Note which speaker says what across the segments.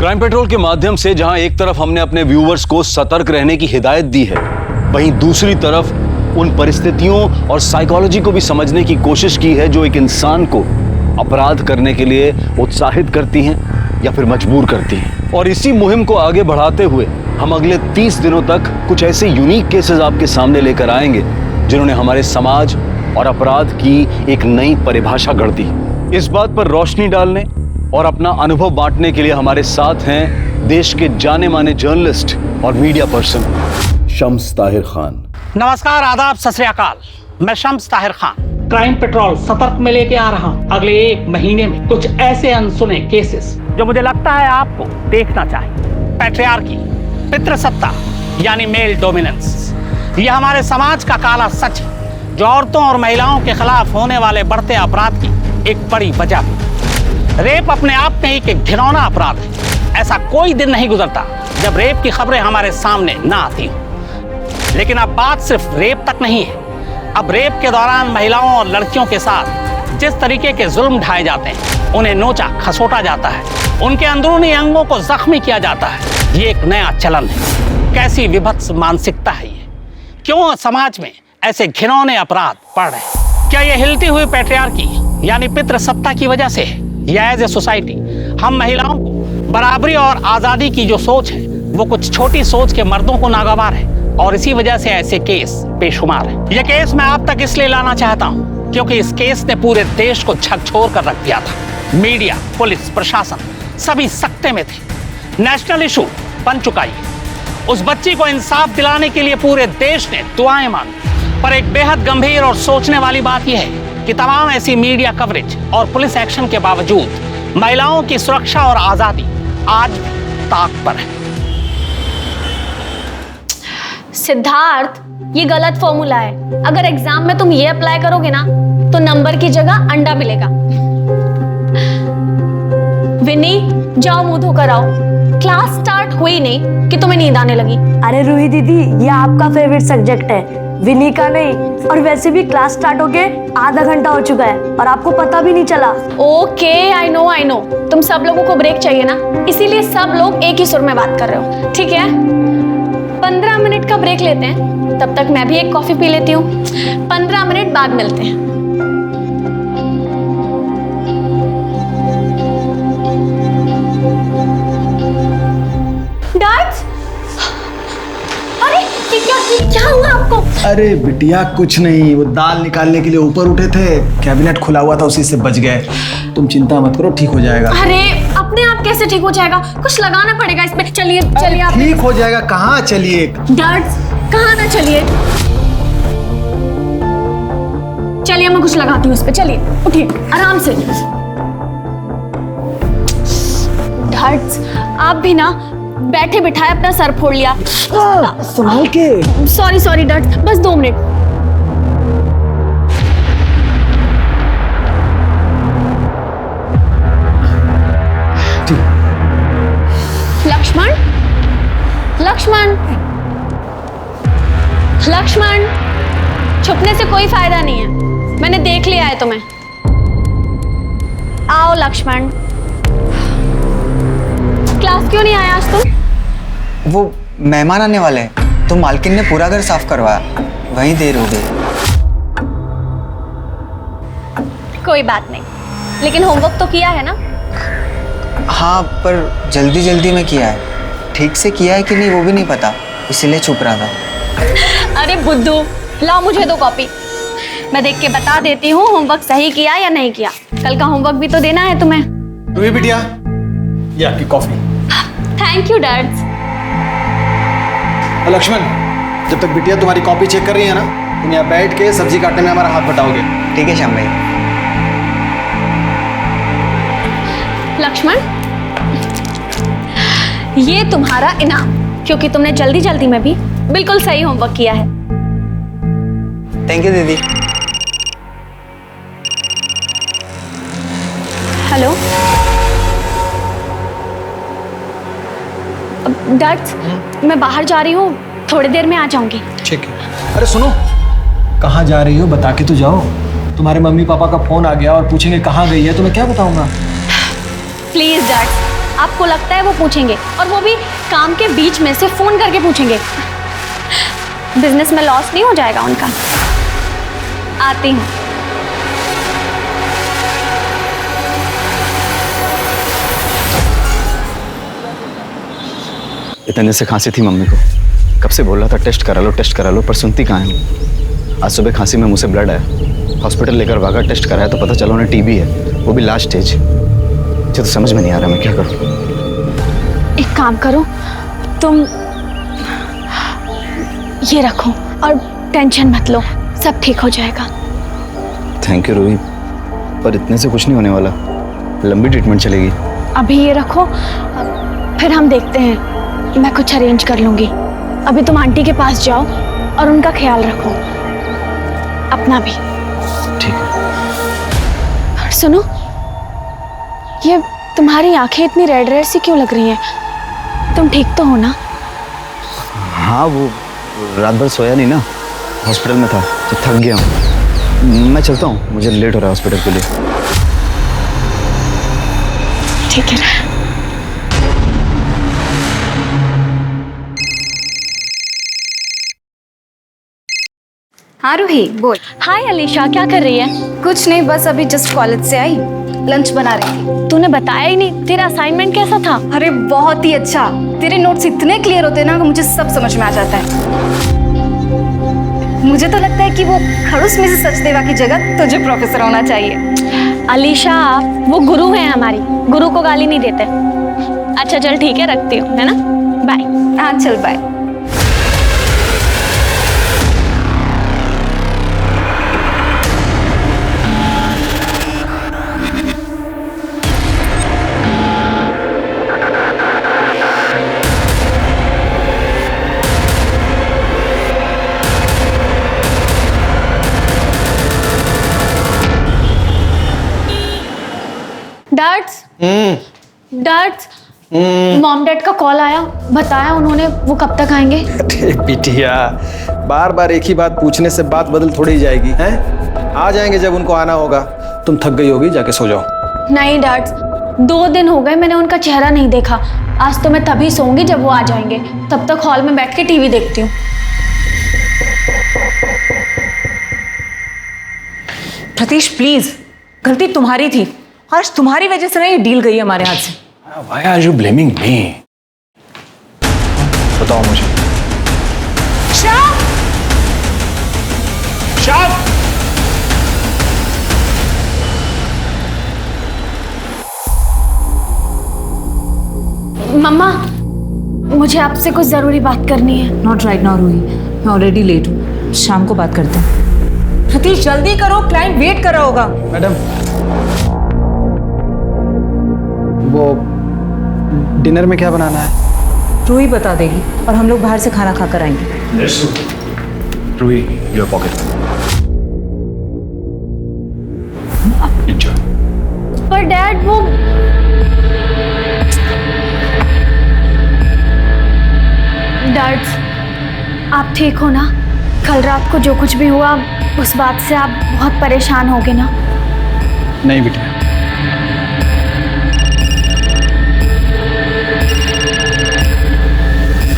Speaker 1: Crime petrol के माध्यम से जहां एक तरफ हमने अपने व्यूअर्स को सतर्क रहने की हिदायत दी है, वहीं दूसरी तरफ उन परिस्थितियों और साइकोलॉजी को भी समझने की कोशिश की है जो एक इंसान को अपराध करने के लिए उत्साहित करती हैं या फिर मजबूर करती हैं। और इसी मुहिम को आगे बढ़ाते हुए हम अगले 30 दिनों तक कुछ ऐसे यूनिक केसेस आपके सामने लेकर आएंगे जिन्होंने हमारे समाज और अपराध की एक नई परिभाषा गढ़ दी। इस बात पर रोशनी डालने और अपना अनुभव बांटने के लिए हमारे साथ हैं देश के जाने माने जर्नलिस्ट और मीडिया पर्सन शम्स ताहिर खान।
Speaker 2: नमस्कार, आदाब, सत श्री अकाल। मैं शम्स ताहिर खान क्राइम पेट्रोल सतर्क में लेके आ रहा हूँ अगले 1 महीने में कुछ ऐसे अनसुने केसेस जो मुझे लगता है आपको देखना चाहिए। पैट्रियार्की, पितृसत्ता यानी मेल डोमिनेंस, यह हमारे समाज का काला सच है जो औरतों और महिलाओं के खिलाफ होने वाले बढ़ते अपराध की एक बड़ी वजह है। रेप अपने आप में एक घिनौना अपराध है। ऐसा कोई दिन नहीं गुजरता जब रेप की खबरें हमारे सामने ना आती हो। लेकिन अब बात सिर्फ रेप तक नहीं है। अब रेप के दौरान महिलाओं और लड़कियों के साथ जिस तरीके के जुल्म ढाए जाते हैं, उन्हें नोचा खसोटा जाता है, उनके अंदरूनी अंगों को जख्मी किया जाता है, ये एक नया चलन है। कैसी विभत्स मानसिकता है ये? क्यों समाज में ऐसे घिनौने अपराध बढ़ रहे हैं? क्या ये हिलती हुई पैट्रियार्की यानी पितृसत्ता की वजह से है, या एज ए सोसाइटी हम महिलाओं को बराबरी और आजादी की जो सोच है वो कुछ छोटी सोच के मर्दों को नागवार है और इसी वजह से ऐसे केस बेशुमार है। यह केस मैं आप तक इसलिए लाना चाहता हूं क्योंकि इस केस ने पूरे देश को झकझोर कर रख दिया था। मीडिया, पुलिस, प्रशासन सभी सकते में थे। नेशनल इशू बन चुका ये। उस बच्ची को इंसाफ दिलाने के लिए पूरे देश ने दुआएं मांगी। पर एक बेहद गंभीर और सोचने वाली बात यह है कि तमाम ऐसी मीडिया कवरेज और पुलिस एक्शन के बावजूद महिलाओं की सुरक्षा और आजादी आज भी ताक पर है।
Speaker 3: सिद्धार्थ, ये गलत फॉर्मूला है। अगर एग्जाम में तुम ये अप्लाई करोगे ना तो नंबर की जगह अंडा मिलेगा। विनी, जाओ मुंह धोकर आओ। क्लास स्टार्ट हुई नहीं कि तुम्हें नींद आने लगी।
Speaker 4: अरे रूही दीदी, ये आपका फेवरेट सब्जेक्ट है, विनी का नहीं। और वैसे भी क्लास स्टार्ट होके आधा घंटा हो चुका है और आपको पता भी नहीं चला।
Speaker 3: Okay, I know. तुम सब लोगों को ब्रेक चाहिए ना, इसीलिए सब लोग एक ही सुर में बात कर रहे हो। ठीक है, 15 मिनट का ब्रेक लेते हैं। तब तक मैं भी एक कॉफी पी लेती हूँ। 15 मिनट बाद मिलते हैं। डैड, अरे क्या हुआ आपको?
Speaker 5: अरे बिटिया कुछ नहीं, वो दाल निकालने के लिए ऊपर उठे थे, कैबिनेट खुला हुआ था, उसी से बच गए। तुम चिंता मत करो, ठीक हो जाएगा।
Speaker 3: अरे अपने आप कैसे ठीक हो जाएगा? कुछ लगाना पड़ेगा इसमें। चलिए आप।
Speaker 5: ठीक हो जाएगा। कहाँ चलिए?
Speaker 3: डैड, कहाँ ना चलिए। चलिए मैं कुछ लगाती हूँ इस पे। चलिए उठिए आराम से। डैड, आप भी ना बैठे बिठाए अपना सर फोड़ लिया।
Speaker 5: संभाल के।
Speaker 3: सॉरी डैड, बस 2 मिनट। लक्ष्मण, छुपने से कोई फायदा नहीं है। मैंने देख लिया है तुम्हें। आओ लक्ष्मण। क्लास क्यों नहीं आया आज तुम?
Speaker 6: वो मेहमान आने वाले हैं तो मालकिन ने पूरा घर साफ करवाया, वहीं देर हो गई।
Speaker 3: कोई बात नहीं, लेकिन होमवर्क तो किया है ना?
Speaker 6: हाँ, पर जल्दी में किया है। ठीक से किया है कि नहीं वो भी नहीं पता, इसीलिए छुप रहा था।
Speaker 3: अरे बुद्धू, लाओ मुझे 2 कॉपी। मैं देख के बता देती हूँ होमवर्क सही किया या नहीं किया। कल का होमवर्क भी तो देना है तुम्हें।
Speaker 5: रूही बिटिया, ये आपकी coffee.
Speaker 3: Thank you dad.
Speaker 5: Lakshman, जब तक बिटिया तुम्हारी कॉपी चेक कर रही है ना, तुम यहाँ बैठ के सब्जी काटने में हमारा हाथ बटाओगे।
Speaker 6: ठीक है श्याम भाई।
Speaker 3: लक्ष्मण, ये तुम्हारा इनाम, क्योंकि तुमने जल्दी में भी बिल्कुल सही होमवर्क किया है।
Speaker 6: थैंक यू दीदी।
Speaker 3: हेलो डैड, मैं बाहर जा रही हूँ, थोड़ी देर में आ जाऊंगी।
Speaker 5: ठीक है। अरे सुनो, कहाँ जा रही हो बता के तो जाओ। तुम्हारे मम्मी पापा का फोन आ गया और पूछेंगे कहाँ गई है, तो मैं क्या बताऊंगा?
Speaker 3: प्लीज डैड, आपको लगता है वो पूछेंगे, और वो भी काम के बीच में से फोन करके पूछेंगे? बिजनेस में लॉस नहीं हो जाएगा उनका? आती हूँ।
Speaker 1: इतने से खांसी थी मम्मी को, कब से बोल रहा था टेस्ट करा लो, पर सुनती कहाँ है। आज सुबह खांसी में मुंह से ब्लड आया, हॉस्पिटल लेकर भागा, टेस्ट कराया तो पता चला उन्हें टीबी है, वो भी लास्ट स्टेज। मुझे तो समझ में नहीं आ रहा मैं क्या करूं।
Speaker 3: एक काम करो, तुम ये रखो और टेंशन मत लो, सब ठीक हो जाएगा।
Speaker 1: थैंक यू रूही, पर इतने से कुछ नहीं होने वाला, लंबी ट्रीटमेंट चलेगी।
Speaker 3: अभी ये रखो, फिर हम देखते हैं, मैं कुछ अरेंज कर लूंगी। अभी तुम आंटी के पास जाओ और उनका ख्याल रखो, अपना भी।
Speaker 1: ठीक है।
Speaker 3: और सुनो, ये तुम्हारी आंखें इतनी रेड रेड सी क्यों लग रही हैं? तुम ठीक तो हो ना?
Speaker 1: हाँ, वो रात भर सोया नहीं ना, हॉस्पिटल में था तो थक गया हूँ। मैं चलता हूँ, मुझे लेट हो रहा है हॉस्पिटल के लिए।
Speaker 3: ठीक है।
Speaker 7: हाँ रूही बोल।
Speaker 3: हाय अलीशा, क्या कर रही है?
Speaker 7: कुछ नहीं, बस अभी जस्ट कॉलेज से आई, लंच बना रही थी।
Speaker 3: तूने बताया ही नहीं, तेरा असाइनमेंट कैसा था?
Speaker 7: अरे बहुत ही अच्छा, तेरे नोट्स इतने क्लियर होते हैं ना कि मुझे सब समझ में आ जाता है। मुझे तो लगता है कि वो खड़ूस में से सचदेवा की जगह तुझे प्रोफेसर होना चाहिए।
Speaker 3: अलीशा, वो गुरु हैं हमारी, गुरु को गाली नहीं देते। अच्छा चल ठीक है, रखती हूँ, है ना? बाय।
Speaker 7: हाँ चल बाय।
Speaker 3: डैड्स, मॉम डैड का कॉल आया, बताया उन्होंने वो कब तक आएंगे।
Speaker 5: अरे बिटिया, बार बार एक ही बात पूछने से बात बदल थोड़ी जाएगी हैं? आ जाएंगे जब उनको आना होगा। तुम थक गई होगी, जाके सो जाओ।
Speaker 3: नहीं डैड्स, 2 दिन हो गए मैंने उनका चेहरा नहीं देखा। आज तो मैं तभी सोऊंगी जब वो आ जाएंगे, तब तक हॉल में बैठ के टीवी देखती हूँ।
Speaker 8: प्रतीश प्लीज, गलती तुम्हारी थी, आज तुम्हारी वजह से ना ये डील गई हमारे हाथ से।
Speaker 5: Why are you blaming me? बताओ मुझे।
Speaker 3: मम्मा, मुझे आपसे कुछ जरूरी बात करनी है।
Speaker 8: नॉट राइट नाउ रूही, मैं ऑलरेडी लेट हूँ, शाम को बात करते हैं। प्रतीश जल्दी करो, क्लाइंट वेट कर रहा होगा।
Speaker 5: मैडम, वो डिनर में क्या बनाना है?
Speaker 8: रूही बता देगी और हम लोग बाहर से खाना खाकर आएंगे।
Speaker 5: Ruhi, your pocket.
Speaker 3: पर डैड वो डैड, आप ठीक हो ना? कल रात को जो कुछ भी हुआ उस बात से आप बहुत परेशान होगे ना?
Speaker 5: नहीं बेटा।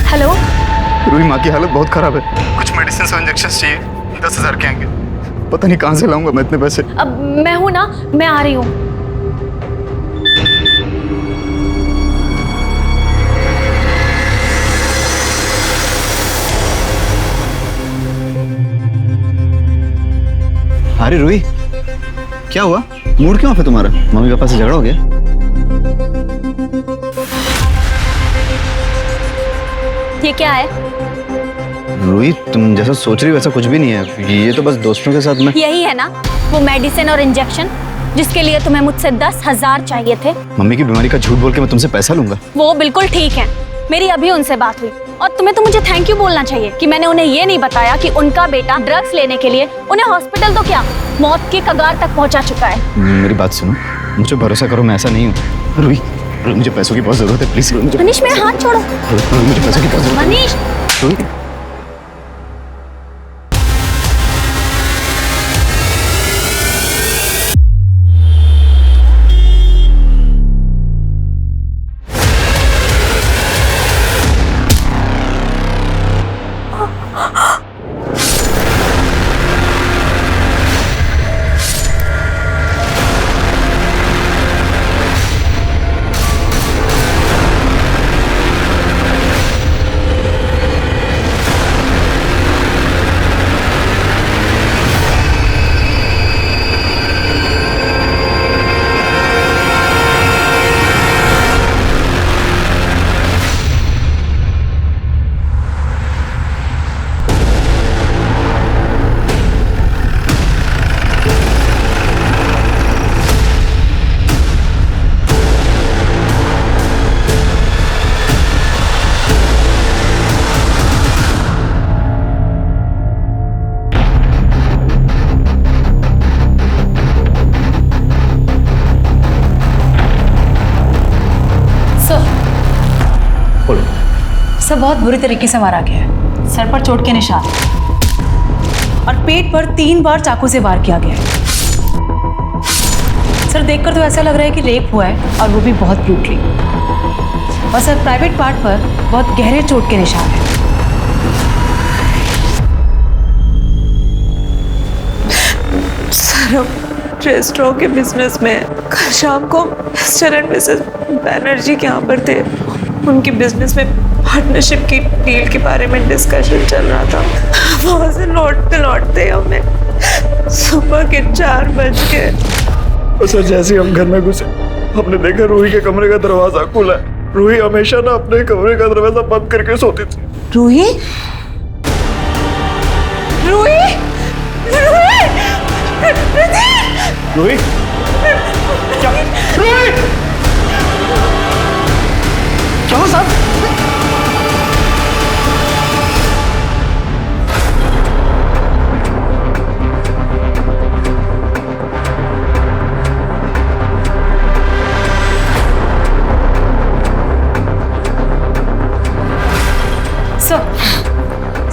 Speaker 3: हेलो
Speaker 1: रूही, माँ की हालत बहुत खराब है, कुछ मेडिसिन और इंजेक्शन चाहिए, 10,000 के आएंगे, पता नहीं कहाँ से लाऊंगा मैं इतने पैसे।
Speaker 3: अब मैं हूं ना, मैं आ रही हूँ।
Speaker 1: अरे रूही, क्या हुआ? मूड क्यों ऑफ है तुम्हारा? मम्मी पापा से झगड़ा हो गया?
Speaker 3: ये क्या है?
Speaker 1: रूही, तुम जैसा सोच रही हो वैसा कुछ भी नहीं है, ये तो बस दोस्तों के साथ में।
Speaker 3: यही है ना वो मेडिसिन और इंजेक्शन जिसके लिए तुम्हें मुझसे 10,000 चाहिए थे?
Speaker 1: मम्मी की बीमारी का झूठ बोल के मैं तुमसे पैसा लूंगा?
Speaker 3: वो बिल्कुल ठीक है, मेरी अभी उनसे बात हुई, और तुम्हें तो मुझे थैंक यू बोलना चाहिए कि मैंने उन्हें ये नहीं बताया कि उनका बेटा ड्रग्स लेने के लिए उन्हें हॉस्पिटल तो क्या मौत की कगार तक पहुंचा चुका है।
Speaker 1: मेरी बात सुनो, मुझे भरोसा करो, मैं ऐसा नहीं हूँ। रूही, मुझे पैसों की बहुत जरूरत है, प्लीज मुझे।
Speaker 3: मनीष, मेरा हाथ छोड़ो।
Speaker 1: मुझे पैसों की बहुत जरूरत है।
Speaker 3: मनीष,
Speaker 1: रूही,
Speaker 8: सब बहुत बुरी तरीके से मारा गया है। सर पर चोट के निशान और पेट पर 3 बार चाकू से वार किया गया है। सर देखकर तो ऐसा लग रहा है कि रेप हुआ है और वो भी बहुत ब्रूटली। और सर प्राइवेट पार्ट पर बहुत गहरे चोट के निशान है।
Speaker 9: सर हम रेस्टोरेंट के बिजनेस में कल शाम को मिस्टर एंड मिसेस बैनर्जी के यहाँ पर थे। उनकी बिजनेस में पार्टनरशिप की डील के बारे में डिस्कशन चल रहा था। वहाँ से लौटते लौटते हमें सुबह के 4 बज गए।
Speaker 5: सर जैसे हम घर में घुसे हमने देखा रूही के कमरे का दरवाजा खुला है। रूही हमेशा ना अपने कमरे का दरवाजा बंद करके सोती थी।
Speaker 8: रूही?
Speaker 9: रूही रूही
Speaker 5: रूही क्या रूही क्या हुआ साहब?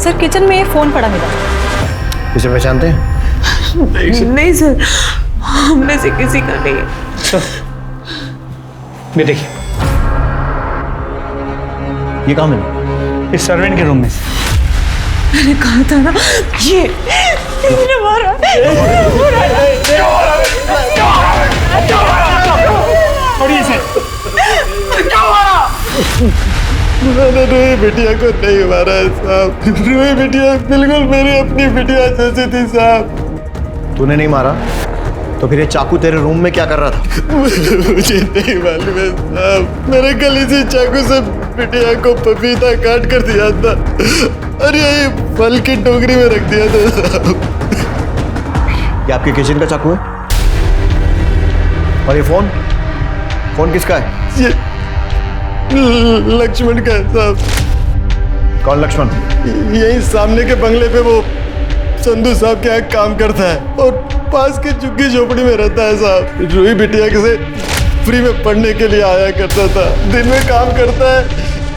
Speaker 8: सर किचन में ये फोन पड़ा मिला।
Speaker 5: इसे पहचानते हैं?
Speaker 9: नहीं सर, हम में से किसी का नहीं है।
Speaker 5: सर ये देखिए, ये कहाँ मिला?
Speaker 2: इस सर्वेंट के रूम में से।
Speaker 9: मैंने कहा था ना, ये इसने मारा।
Speaker 2: छोड़िए इसे।
Speaker 5: मैंने रूही बिटिया को नहीं मारा है साहब। रूही बिटिया बिल्कुल मेरी अपनी बिटिया जैसी थी साहब। तूने नहीं मारा तो फिर ये चाकू तेरे रूम में क्या कर रहा था? मुझे नहीं मालूम है साहब। मेरे कल इसी चाकू से बिटिया को पपीता काट कर दिया था और यही फल की टोकरी में रख दिया था साहब। ये आपके किचन का चाकू है? और ये फोन किसका है? ये लक्ष्मण का है साहब। कौन लक्ष्मण? यही सामने के बंगले पे वो संधू साहब के यहाँ काम करता है और पास के झुग्गी झोपड़ी में रहता है साहब। रूही बिटिया से फ्री में पढ़ने के लिए आया करता था। दिन में काम करता है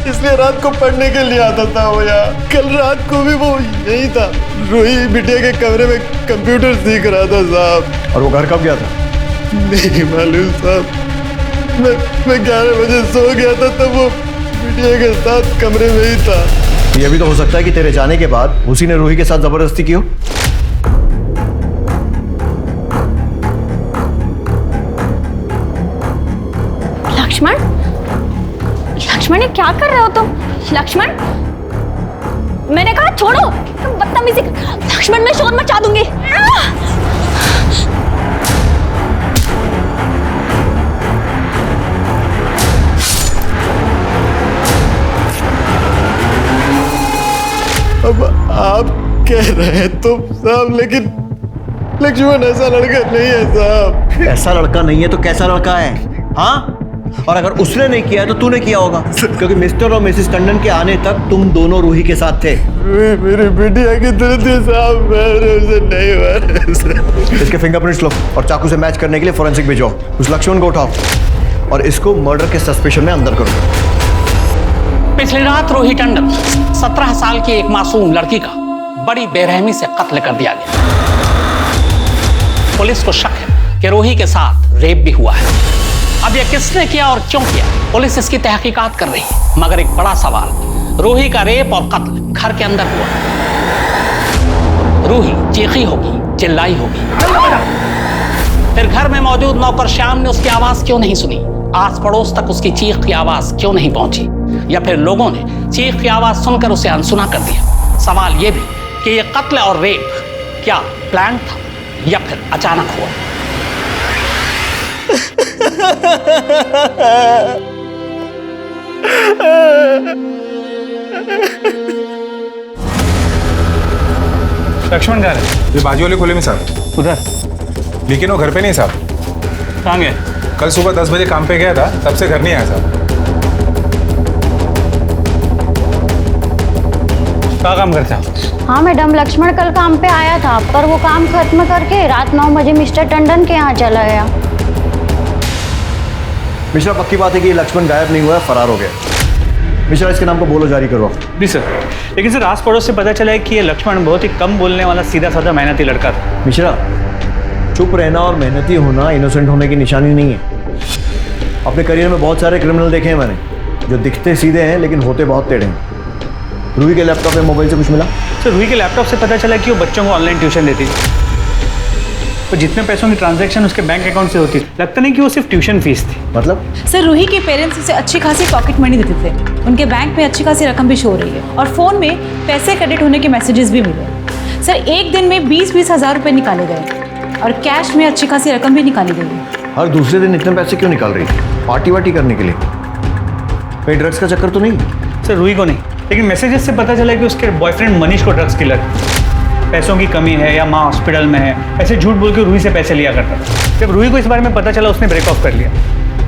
Speaker 5: इसलिए रात को पढ़ने के लिए आता था वो यहाँ। कल रात को भी वो यही था। रूही बिटिया के कमरे में कंप्यूटर सीख रहा था साहब। और वो घर कब गया था? नहीं मालूम साहब। मैं 11 बजे सो गया था तब वो बिटिया के साथ कमरे में ही था। ये भी तो हो सकता है कि तेरे जाने के बाद उसी ने रूही के साथ जबरदस्ती की हो।
Speaker 3: लक्ष्मण ये क्या कर रहे हो तुम? लक्ष्मण, मैंने कहा छोड़ो, तुम बदतमीजी। लक्ष्मण मैं शोर मचा दूंगी।
Speaker 5: अब आप कह रहे हैं तुम साहब, लेकिन लक्ष्मण ऐसा लड़का नहीं है साहब।
Speaker 10: ऐसा लड़का नहीं है तो कैसा लड़का है? हाँ, और अगर उसने नहीं किया है तो तूने किया होगा, क्योंकि मिस्टर और मिसेस टंडन के आने तक तुम दोनों रूही के साथ थे।
Speaker 5: मेरी बिटिया की तरह थी साहब, मैंने उसे नहीं मारा। इसके फिंगरप्रिंट्स लो और चाकू से मैच करने के लिए फोरेंसिक भेजो। उस लक्ष्मण को उठाओ और इसको मर्डर के सस्पेशन में अंदर करो।
Speaker 2: पिछली रात रूही टंडन 17 साल की एक मासूम लड़की का बड़ी बेरहमी से कत्ल कर दिया गया। पुलिस को शक है कि रूही के साथ रेप भी हुआ है। अब यह किसने किया और क्यों किया, पुलिस इसकी तहकीकात कर रही है। मगर एक बड़ा सवाल, रूही का रेप और कत्ल घर के अंदर हुआ। रूही चीखी होगी, चिल्लाई होगी, फिर घर में मौजूद नौकर श्याम ने उसकी आवाज क्यों नहीं सुनी? आस पड़ोस तक उसकी चीख की आवाज क्यों नहीं पहुंची? या फिर लोगों ने चीख की आवाज सुनकर उसे अनसुना कर दिया? सवाल यह भी कि यह कत्ल और रेप क्या प्लान था या फिर अचानक हुआ?
Speaker 11: लक्ष्मण घर है? ये बाजू वाले खुले में साहब।
Speaker 2: उधर?
Speaker 11: लेकिन वो घर पे नहीं साहब।
Speaker 2: कहाँ गए?
Speaker 11: कल सुबह 10 बजे काम पे गया था, तब से घर नहीं आया साहब।
Speaker 2: क्या काम करते हो?
Speaker 12: हाँ मैडम, लक्ष्मण कल काम पे आया था पर वो काम खत्म करके रात 9 बजे मिस्टर टंडन के यहाँ चला गया।
Speaker 10: मिश्रा, पक्की बात है कि लक्ष्मण गायब नहीं हुआ है, फरार हो गया। मिश्रा, इसके नाम को बोलो जारी करो।
Speaker 2: जी सर। लेकिन सर आस पड़ोस से पता चला है कि ये लक्ष्मण बहुत ही कम बोलने वाला सीधा साधा मेहनती लड़का था।
Speaker 10: मिश्रा, चुप रहना और मेहनती होना इनोसेंट होने की निशानी नहीं है। अपने करियर में बहुत सारे क्रिमिनल देखे हैं मैंने, जो दिखते सीधे हैं लेकिन होते बहुत टेढ़े हैं। रूही के लैपटॉप में मोबाइल से कुछ मिला?
Speaker 2: सर रूही के लैपटॉप से पता चला कि वो बच्चों को ऑनलाइन ट्यूशन देती थी। तो जितने पैसों की ट्रांजैक्शन उसके बैंक अकाउंट से होती थी, लगता नहीं कि वो सिर्फ ट्यूशन फीस थी।
Speaker 10: मतलब?
Speaker 8: सर रूही के पेरेंट्स उसे अच्छी खासी पॉकेट मनी देते थे, उनके बैंक में अच्छी खासी रकम भी शो हो रही है और फ़ोन में पैसे क्रेडिट होने के मैसेजेस भी मिले। सर एक दिन में 20-20 हज़ार रुपये निकाले गए और कैश में अच्छी खासी रकम भी निकाली गई।
Speaker 10: हर दूसरे दिन इतने पैसे क्यों निकाल रही है? पार्टी वार्टी करने के लिए? कहीं ड्रग्स का चक्कर तो नहीं?
Speaker 2: सर रूही को नहीं, लेकिन मैसेजेस से पता चला कि उसके बॉयफ्रेंड मनीष को ड्रग्स की लत, पैसों की कमी है या माँ हॉस्पिटल में है, ऐसे झूठ बोल के रूही से पैसे लिया करता था। जब रूही को इस बारे में पता चला उसने ब्रेक ऑफ कर लिया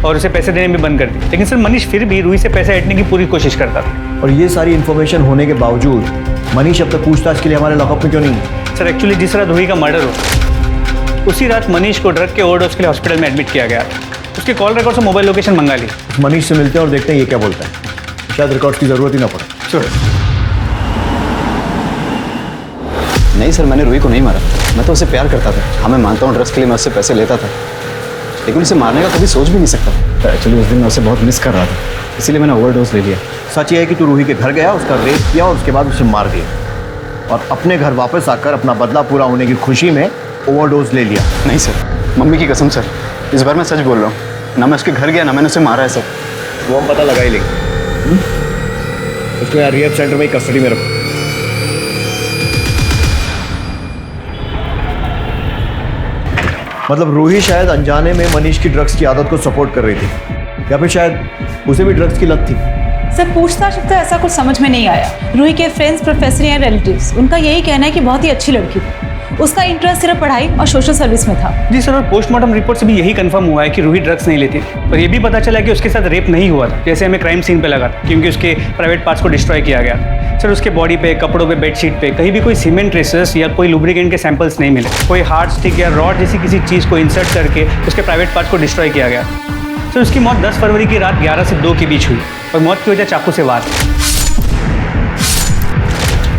Speaker 2: और उसे पैसे देने भी बंद कर दिए। लेकिन सर मनीष फिर भी रूही से पैसे ऐंठने की पूरी कोशिश करता था।
Speaker 10: और ये सारी इन्फॉर्मेशन होने के बावजूद मनीष अब तक पूछताछ के लिए हमारे लॉकअप में क्यों नहीं है?
Speaker 2: सर एक्चुअली जिस रात रूही का मर्डर हो, उसी रात मनीष को ड्रग के ओवरडोज के लिए हॉस्पिटल में एडमिट किया गया। उसके कॉल रिकॉर्ड से मोबाइल लोकेशन मंगा ली।
Speaker 10: मनीष से मिलते हैं और देखते हैं ये क्या बोलता है। शायद रिकॉर्ड की ज़रूरत ही ना पड़े।
Speaker 2: श्योर।
Speaker 1: नहीं सर, मैंने रूही को नहीं मारा। मैं तो उसे प्यार करता था। हाँ मैं मानता हूँ ड्रग्स के लिए मैं उससे पैसे लेता था, लेकिन उसे मारने का कभी सोच भी नहीं सकता। एक्चुअली उस दिन मैं उसे बहुत मिस कर रहा था, इसीलिए मैंने ओवरडोज ले लिया।
Speaker 10: सच ये है कि तू रूही के घर गया, उसका रेप किया और उसके बाद उसे मार दिया और अपने घर वापस आकर अपना बदला पूरा होने की खुशी में ओवरडोज ले लिया।
Speaker 1: नहीं सर, मम्मी की कसम सर, इस बार मैं सच बोल रहा हूँ। ना मैं उसके घर गया ना मैंने उसे मारा है सर।
Speaker 10: वो हम पता लगा ही लेंगे। उसको यार रिहैब सेंटर में ही कस्टडी में रखो। मतलब रूही शायद अनजाने में मनीष की ड्रग्स की आदत को सपोर्ट कर रही थी या फिर शायद उसे भी ड्रग्स की लत थी।
Speaker 8: सर पूछताछ तो ऐसा कुछ समझ में नहीं आया। रूही के फ्रेंड्स, प्रोफेसर या रिलेटिव्स उनका यही कहना है कि बहुत ही अच्छी लड़की थी, उसका इंटरेस्ट सिर्फ पढ़ाई और सोशल सर्विस में था।
Speaker 2: जी सर, और पोस्टमार्टम रिपोर्ट से भी यही कंफर्म हुआ है कि रूही ड्रग्स नहीं लेती थी। और ये भी पता चला कि उसके साथ रेप नहीं हुआ था, जैसे हमें क्राइम सीन पे लगा था, क्योंकि उसके प्राइवेट पार्ट्स को डिस्ट्रॉय किया गया। सर उसके बॉडी पे, कपड़ों पे, बेडशीट पे कहीं भी कोई सीमेंट ट्रेसेस या कोई लुब्रिकेंट के सैंपल्स नहीं मिले। कोई हार्ड स्टिक या रॉड जैसी किसी चीज़ को इंसर्ट करके उसके प्राइवेट पार्ट्स को डिस्ट्रॉय किया गया। सर उसकी मौत 10 फरवरी की रात 11 से 2 के बीच हुई और मौत की वजह चाकू से वार।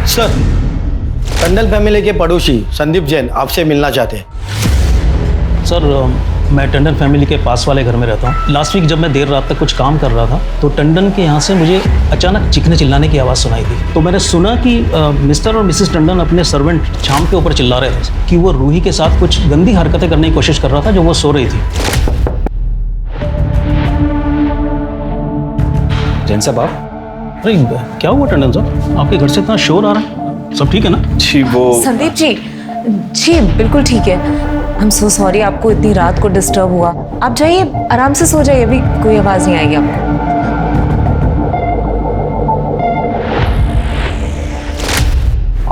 Speaker 13: सर, टंडन फैमिली के पड़ोसी संदीप जैन आपसे मिलना चाहते हैं।
Speaker 14: सर मैं टंडन फैमिली के पास वाले घर में रहता हूँ। लास्ट वीक जब मैं देर रात तक कुछ काम कर रहा था तो टंडन के यहाँ से मुझे अचानक चीखने चिल्लाने की आवाज़ सुनाई दी। तो मैंने सुना कि मिस्टर और मिसेस टंडन अपने सर्वेंट शाम के ऊपर चिल्ला रहे थे कि वो रूही के साथ कुछ गंदी हरकतें करने की कोशिश कर रहा था जो वो सो रही थी।
Speaker 1: जैन साहब आप?
Speaker 14: अरे क्या हुआ टंडन साहब, आपके घर से इतना शोर आ रहा है? सब ठीक है ना?
Speaker 1: जी वो
Speaker 9: संदीप जी बिल्कुल ठीक है। आई एम सो सॉरी आपको इतनी रात को डिस्टर्ब हुआ। आप जाइए, आराम से सो जाइए, अभी कोई आवाज़ नहीं आएगी आपको।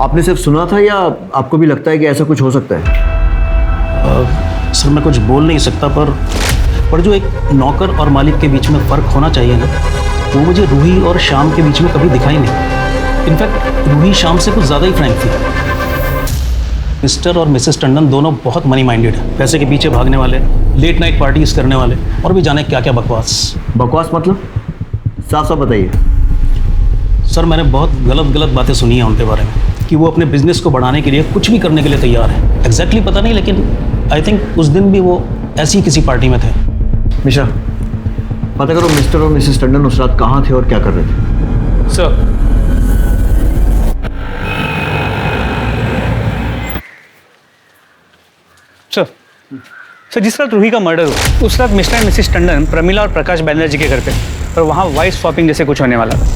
Speaker 10: आपने सिर्फ सुना था या आपको भी लगता है कि ऐसा कुछ हो सकता है?
Speaker 14: सर मैं कुछ बोल नहीं सकता, पर जो एक नौकर और मालिक के बीच में फ़र्क होना चाहिए ना, वो मुझे रूही और शाम के बीच में कभी दिखाई नहीं। इनफैक्ट रूही शाम से कुछ ज़्यादा ही फ्रैंक थी। मिस्टर और मिसेस टंडन दोनों बहुत मनी माइंडेड हैं, पैसे के पीछे भागने वाले, लेट नाइट पार्टीज करने वाले और भी जाने क्या क्या बकवास।
Speaker 10: बकवास मतलब? साफ साफ बताइए।
Speaker 14: सर मैंने बहुत गलत बातें सुनी हैं उनके बारे में कि वो अपने बिजनेस को बढ़ाने के लिए कुछ भी करने के लिए तैयार हैं। एग्जैक्टली पता नहीं, लेकिन आई थिंक उस दिन भी वो ऐसी किसी पार्टी में थे।
Speaker 10: मिश्रा, पता करो मिस्टर और मिसेस टंडन उस रात कहाँ थे और क्या कर रहे थे।
Speaker 2: सर सर जिस रात रूही का मर्डर हुआ उस रात mister and Mrs Tandon Pramila और प्रकाश बैनर्जी के घर पे और वहाँ वाइस स्वैपिंग जैसे कुछ होने वाला था।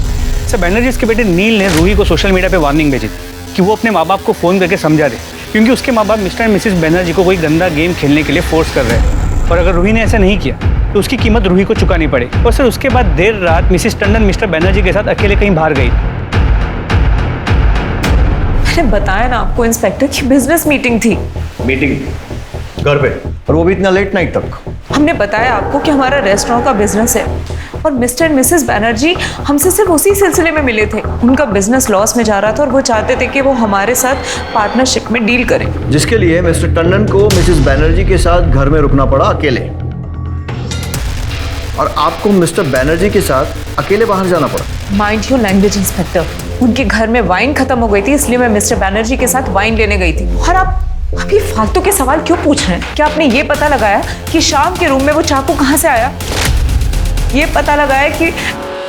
Speaker 2: सर बैनर्जी के बेटे नील ने रूही को सोशल मीडिया पे वार्निंग भेजी थी कि वो अपने माँ बाप को फ़ोन करके समझा दे, क्योंकि उसके माँ बाप मिस्टर एंड मिसेस बैनर्जी को कोई गंदा गेम खेलने के लिए फोर्स कर रहे हैं और अगर रूही ने ऐसा नहीं किया तो उसकी कीमत रूही को चुकानी पड़ेगी। और सर उसके बाद देर रात मिसेस टंडन मिस्टर बैनर्जी के साथ अकेले कहीं बाहर गई।
Speaker 9: मैंने बताया ना आपको इंस्पेक्टर की बिजनेस मीटिंग थी।
Speaker 10: मीटिंग घर पे, और वो भी इतना लेट नाइट तक?
Speaker 9: हमने बताया आपको कि हमारा रेस्टोरेंट का बिजनेस है और मिस्टर एंड मिसेस बैनर्जी हमसे सिर्फ उसी सिलसिले में मिले थे। उनका बिजनेस लॉस में जा रहा था और वो चाहते थे कि वो हमारे साथ पार्टनरशिप में डील करें,
Speaker 10: जिसके लिए मिस्टर टंडन को मिसेस बैनर्जी के साथ घर में रुकना पड़ा अकेले। और आपको मिस्टर बैनर्जी के साथ अकेले बाहर जाना पड़ा।
Speaker 9: Mind your language inspector. उनके घर में वाइन खत्म हो गई थी, इसलिए मैं मिस्टर बैनर्जी के साथ वाइन लेने गई थी। और आप ये फालतू के सवाल क्यों पूछ रहे हैं? क्या आपने ये पता लगाया कि शाम के रूम में वो चाकू कहाँ से आया? ये पता लगाया कि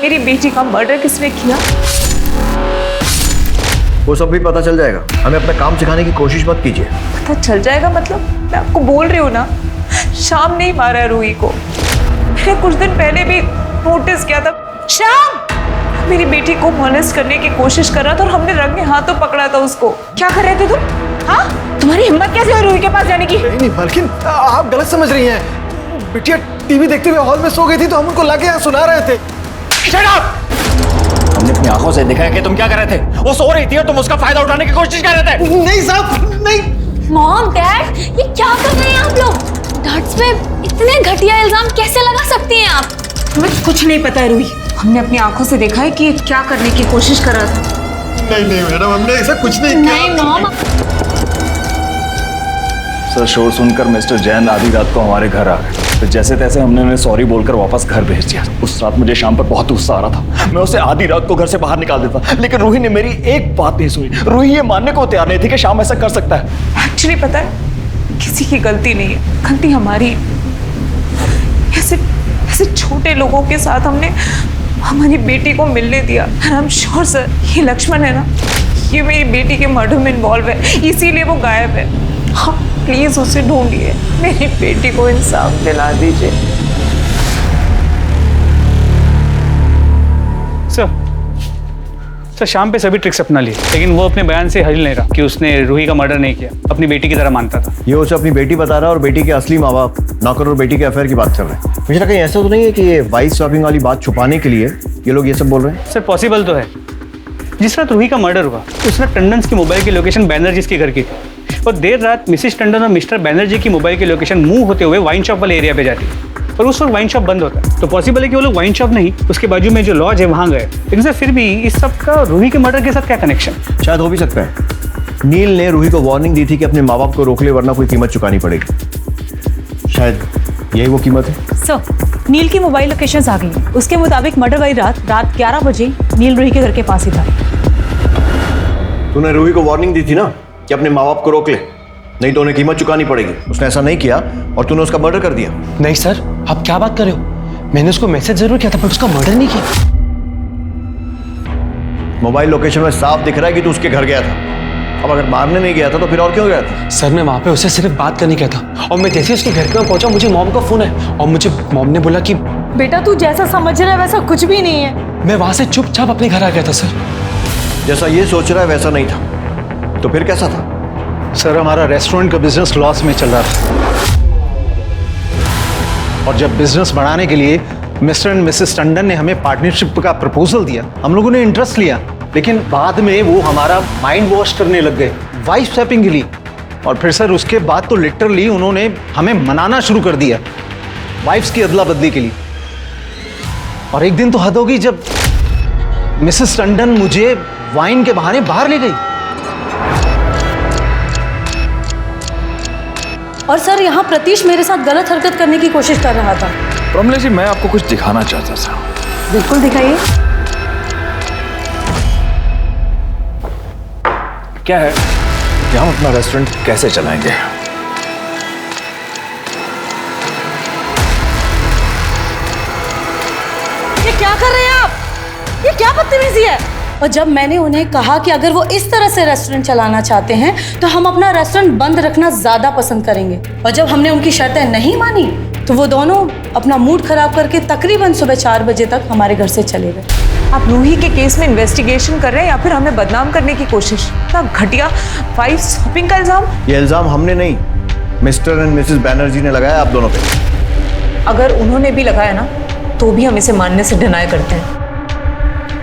Speaker 9: मेरी बेटी का मर्डर किसने किया?
Speaker 10: वो सब भी पता चल जाएगा। हमें अपना काम सिखाने की कोशिश मत कीजिए।
Speaker 9: पता चल जाएगा मतलब? मैं आपको बोल रही हूँ ना, शाम नहीं मारा है रूही को। मैंने कुछ दिन पहले भी नोटिस किया था। शाम मेरी बेटी को मॉलेस्ट करने की कोशिश कर रहा था और हमने रंगे हाथों पकड़ा था उसको। क्या कर रहे थे तुम? हाँ, तुम्हारी हिम्मत कैसे हुई रूही के पास जाने की?
Speaker 13: नहीं मालकिन, आप गलत समझ रही हैं। बिटिया टीवी देखते हुए हॉल में सो गई थी तो हम उनको लाके यहाँ सुना रहे थे।
Speaker 10: Shut up! हमने अपनी आंखों से देखा है कि तुम क्या कर रहे थे। वो सो रही थी और तुम उसका फायदा उठाने की कोशिश कर रहे थे।
Speaker 13: नहीं साहब, नहीं।
Speaker 3: मॉम, डैड, ये क्या कर रहे हैं आप लोग? डैड्स पे इतने घटिया इल्जाम कैसे लगा सकती हैं आप?
Speaker 9: हमें कुछ नहीं पता है रूही। हमने अपनी आंखों से देखा है कि क्या करने की कोशिश कर रहा था।
Speaker 5: नहीं मैडम, हमने ऐसा कुछ नहीं किया।
Speaker 3: नहीं मॉम।
Speaker 1: सर, शोर सुनकर मिस्टर जैन आधी रात को हमारे घर आ गए। तो जैसे तैसे हमने उन्हें सॉरी बोलकर वापस घर भेज दिया। उस रात मुझे शाम पर बहुत गुस्सा आ रहा था। मैं उसे आधी रात को घर से बाहर निकाल देता, लेकिन रूही ने मेरी एक बात नहीं सुनी। रूही ये मानने को तैयार नहीं थी कि शाम ऐसा कर सकता है।
Speaker 9: एक्चुअली पता है, किसी की गलती नहीं है, गलती हमारी। ऐसे छोटे लोगों के साथ हमने हमारी बेटी को मिलने दिया। आई एम श्योर सर, ये लक्ष्मण है ना, ये मेरी बेटी के मर्डर में इन्वॉल्व है, इसीलिए वो गायब है। हाँ, प्लीज उसे ढूंढिए, मेरी बेटी को इंसाफ दिला दीजिए।
Speaker 2: सर, शाम पे सभी ट्रिक्स अपना लिए, लेकिन वो अपने बयान से हिल नहीं रहा कि उसने रूही का मर्डर नहीं किया। अपनी बेटी की तरह मानता था।
Speaker 10: ये उसे अपनी बेटी बता रहा है और बेटी के असली माँ बाप नौकर और बेटी के अफेयर की बात कर रहे हैं। मुझे कहीं ऐसा तो नहीं है कि ये वाइफ स्वैपिंग वाली बात छुपाने के लिए ये लोग ये सब बोल रहे हैं?
Speaker 2: सर, पॉसिबल तो है। जिस रात रूही का मर्डर हुआ उस रात टंडन की मोबाइल की लोकेशन बैनर्जी के घर की थी, और देर रात मिसेस टंडन और मिस्टर बैनर्जी की मोबाइल की लोकेशन मूव होते हुए वाइन शॉप वाले एरिया पे जाती है, और उस वक्त वाइन शॉप बंद होता है। तो पॉसिबल है कि वो लोग वाइन शॉप नहीं, उसके बाजू में जो लॉज है वहाँ गए। लेकिन सर, फिर भी इस सब का रूही के मर्डर के साथ क्या कनेक्शन?
Speaker 10: शायद हो भी सकता है नील ने रूही को वार्निंग दी थी कि अपने माँ बाप को रोक ले वरना कोई कीमत चुकानी पड़ेगी। शायद यही वो कीमत है।
Speaker 8: सर, नील की मोबाइल लोकेशंस आ गई। उसके मुताबिक मर्डर वाली रात 11 बजे नील रूही के घर के पास ही था।
Speaker 10: तूने रूही को वार्निंग दी थी ना कि अपने माँ बाप को रोक ले, नहीं तो उन्हें कीमत चुकानी पड़ेगी। उसने ऐसा नहीं किया और तूने उसका मर्डर कर दिया।
Speaker 13: नहीं सर, आप क्या बात कर रहे हो? मैंने उसको मैसेज जरूर किया था पर उसका मर्डर नहीं किया।
Speaker 10: मोबाइल लोकेशन में साफ दिख रहा है कि तू उसके घर गया था। अब अगर मारने नहीं गया था तो फिर और क्यों गया था?
Speaker 13: सर, मैं वहाँ पे उससे सिर्फ बात करने गया था और मैं जैसे उसके घर पे पहुंचा मुझे मॉम का फोन है और मुझे मॉम ने बोला कि
Speaker 4: बेटा तू जैसा समझ रहा है वैसा कुछ भी नहीं है।
Speaker 13: मैं वहाँ से चुपचाप अपने घर आ गया था सर।
Speaker 10: जैसा ये सोच रहा है वैसा नहीं था। तो फिर कैसा था?
Speaker 1: सर, हमारा रेस्टोरेंट का बिजनेस लॉस में चल रहा था, और जब बिजनेस बढ़ाने के लिए मिस्टर एंड मिसेस टंडन ने हमें पार्टनरशिप का प्रपोजल दिया, हम लोगों ने इंटरेस्ट लिया, लेकिन बाद में वो हमारा माइंड वॉश करने लग गए वाइफ स्वैपिंग के लिए। और फिर सर उसके बाद तो लिटरली उन्होंने हमें मनाना शुरू कर दिया वाइफ्स की अदला बदली के लिए। और एक दिन तो हद होगी जब मिसेस टंडन मुझे वाइन के बहाने बाहर ले गई।
Speaker 4: और सर, यहाँ प्रतीश मेरे साथ गलत हरकत करने की कोशिश कर रहा था।
Speaker 11: प्रमला जी, मैं आपको कुछ दिखाना चाहता था।
Speaker 4: बिल्कुल दिखाइए।
Speaker 11: क्या है कि हम अपना रेस्टोरेंट कैसे चलाएंगे?
Speaker 4: ये क्या कर रहे हैं आप? ये क्या बदतमीजी है? और जब मैंने उन्हें कहा कि अगर वो इस तरह से रेस्टोरेंट चलाना चाहते हैं तो हम अपना रेस्टोरेंट बंद रखना ज्यादा पसंद करेंगे, और जब हमने उनकी शर्तें नहीं मानी तो वो दोनों अपना मूड खराब करके तकरीबन सुबह 4 बजे तक हमारे घर से चले गए।
Speaker 9: आप रूही के केस में इन्वेस्टिगेशन कर रहे हैं या फिर हमें बदनाम करने की कोशिश? इतना घटिया वाइफ शॉपिंग का इल्जाम।
Speaker 10: ये इल्जाम हमने नहीं, मिस्टर एंड मिसेस बैनर्जी ने लगाया आप दोनों पे।
Speaker 9: अगर उन्होंने भी लगाया ना तो भी हम इसे मानने से डिनाई करते हैं।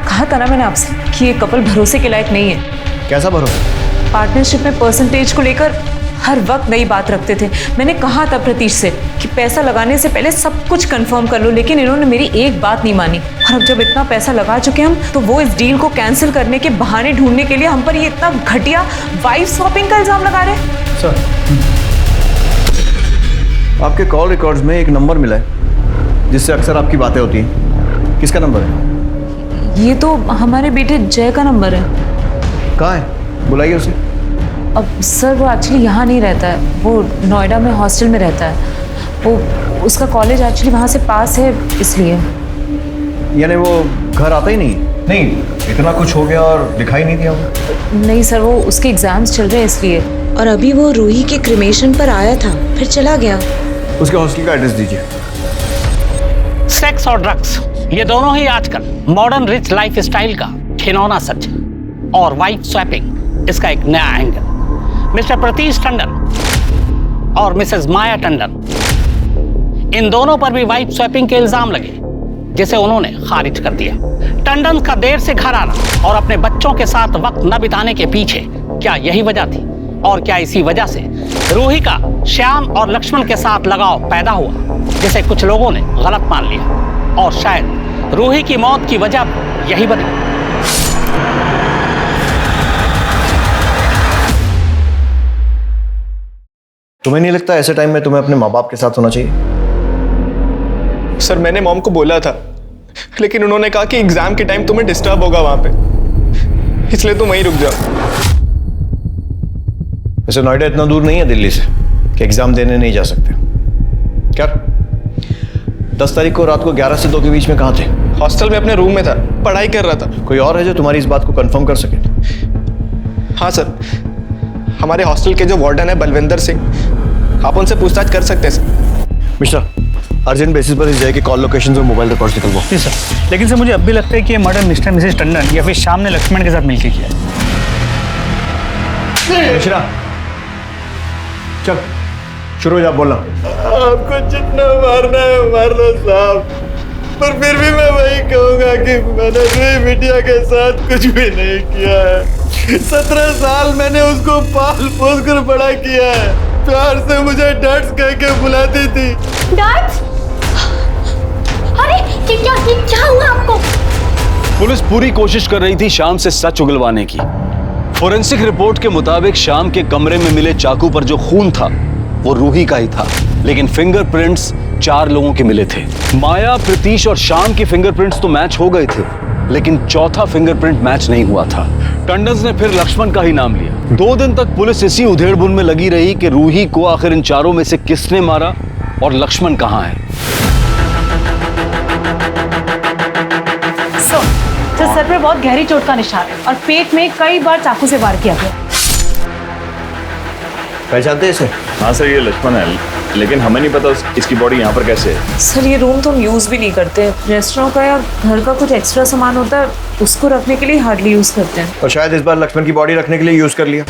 Speaker 9: कहा था ना मैंने आपसे कि ये कपल भरोसे के लायक नहीं है।
Speaker 10: कैसा भरोसा?
Speaker 9: पार्टनरशिप में परसेंटेज को लेकर हर वक्त नई बात रखते थे। मैंने कहा था प्रतीश से कि पैसा लगाने से पहले सब कुछ कंफर्म कर लो, लेकिन इन्होंने मेरी एक बात नहीं मानी। और अब जब इतना पैसा लगा चुके हम तो वो इस डील को कैंसिल करने के बहाने ढूंढने के लिए हम पर ये इतना घटिया वाइफ शॉपिंग का इल्जाम लगा रहे हैं।
Speaker 10: सर, आपके कॉल रिकॉर्ड्स में एक नंबर मिला है जिससे अक्सर आपकी बातें होती हैं, किसका नंबर है?
Speaker 8: ये तो हमारे बेटे जय का नंबर है।
Speaker 10: कहाँ है? बुलाइए उसे।
Speaker 8: अब सर वो एक्चुअली यहाँ नहीं रहता है, वो नोएडा में हॉस्टल में रहता है। वो उसका कॉलेज एक्चुअली वहाँ से पास है, इसलिए।
Speaker 10: यानी वो घर आता ही नहीं? नहीं, इतना कुछ हो गया और दिखाई नहीं दिया वो?
Speaker 8: नहीं सर, वो उसके एग्जाम्स चल रहे हैं इसलिए।
Speaker 9: और अभी वो रूही के क्रिमेशन पर आया था, फिर चला गया।
Speaker 10: उसके हॉस्टल का एड्रेस दीजिए।
Speaker 2: सेक्स और ड्रग्स, ये दोनों ही आजकल मॉडर्न रिच लाइफ स्टाइल का खिलौना सच है। और वाइफ स्वैपिंग इसका एक नया एंगल। मिस्टर प्रतीश टंडन और मिसेस माया टंडन, इन दोनों पर भी वाइफ स्वैपिंग के इल्जाम लगे, जिसे उन्होंने खारिज कर दिया। टंडन का देर से घर आना और अपने बच्चों के साथ वक्त न बिताने के पीछे क्या यही वजह थी? और क्या इसी वजह से रूही का श्याम और लक्ष्मण के साथ लगाव पैदा हुआ, जिसे कुछ लोगों ने गलत मान लिया? और शायद रूही की मौत की वजह यही बनी।
Speaker 10: तुम्हें नहीं लगता ऐसे टाइम में तुम्हें अपने माँ बाप के साथ होना चाहिए?
Speaker 15: सर मैंने मॉम को बोला था, लेकिन उन्होंने कहा कि एग्जाम के टाइम तुम्हें डिस्टर्ब होगा वहां पे, इसलिए तुम वहीं रुक जाओ।
Speaker 10: वैसे नोएडा इतना दूर नहीं है दिल्ली से कि एग्जाम देने नहीं जा सकते। क्या 10 तारीख को रात को 11 से 2 के बीच में कहाँ थे?
Speaker 15: हॉस्टल में अपने रूम में था, पढ़ाई कर रहा था।
Speaker 10: कोई और है जो तुम्हारी इस बात को कंफर्म कर सके?
Speaker 15: हाँ सर, हमारे हॉस्टल के जो वार्डन है बलविंदर सिंह, आप उनसे पूछताछ कर सकते हैं सर।
Speaker 10: मिश्रा, अर्जेंट बेसिस पर इस जगह के कॉल लोकेशन और मोबाइल रिकॉर्ड्स निकलवाओ।
Speaker 16: जी सर, लेकिन सर मुझे अब भी लगता है कि ये मर्डर मिस्टर मिसेस टंडन या फिर श्याम ने लक्ष्मण के साथ मिलकर किया है।
Speaker 10: मिश्रा, चल शुरू हो जा, बोलना।
Speaker 5: आपको जितना मारना है मार लो साहब, पर फिर भी मैं वही कहूंगा कि मैंने रूही बिटिया के साथ कुछ भी नहीं किया है। 17 साल मैंने उसको पाल पोस कर बड़ा किया है। प्यार से मुझे डैड्स कह के बुलाती थी।
Speaker 3: डैड्स? अरे ये क्या हुआ आपको?
Speaker 1: पुलिस पूरी कोशिश कर रही थी शाम से सच उगलवाने की। फोरेंसिक रिपोर्ट के मुताबिक शाम के कमरे में मिले चाकू पर जो खून था वो रूही का ही था, लेकिन फिंगरप्रिंट्स 4 लोगों के मिले थे। माया, प्रतीश और शाम के फिंगरप्रिंट्स तो मैच हो गए थे, लेकिन चौथा फिंगरप्रिंट मैच नहीं हुआ था। टंडन ने फिर लक्ष्मण का ही नाम लिया। 2 दिन तक पुलिस इसी उधेड़बुन में लगी रही कि रूही को आखिर इन चारों में से किसने मारा और लक्ष्मण कहाँ है।
Speaker 8: तो सर पर बहुत गहरी चोट का निशान है और पेट में कई बार चाकू से वार किया गया।
Speaker 10: पहचानते इसे?
Speaker 11: हाँ सर, ये लक्ष्मण है, लेकिन हमें नहीं पता इसकी बॉडी यहाँ पर कैसे है।
Speaker 9: सर ये रूम तो हम यूज़ भी नहीं करते। रेस्टोरेंट का या घर का कुछ एक्स्ट्रा सामान होता है, उसको रखने के लिए हार्डली यूज़ करते हैं।
Speaker 10: और शायद इस बार लक्ष्मण की बॉडी रखने के लिए यूज़ कर लिया।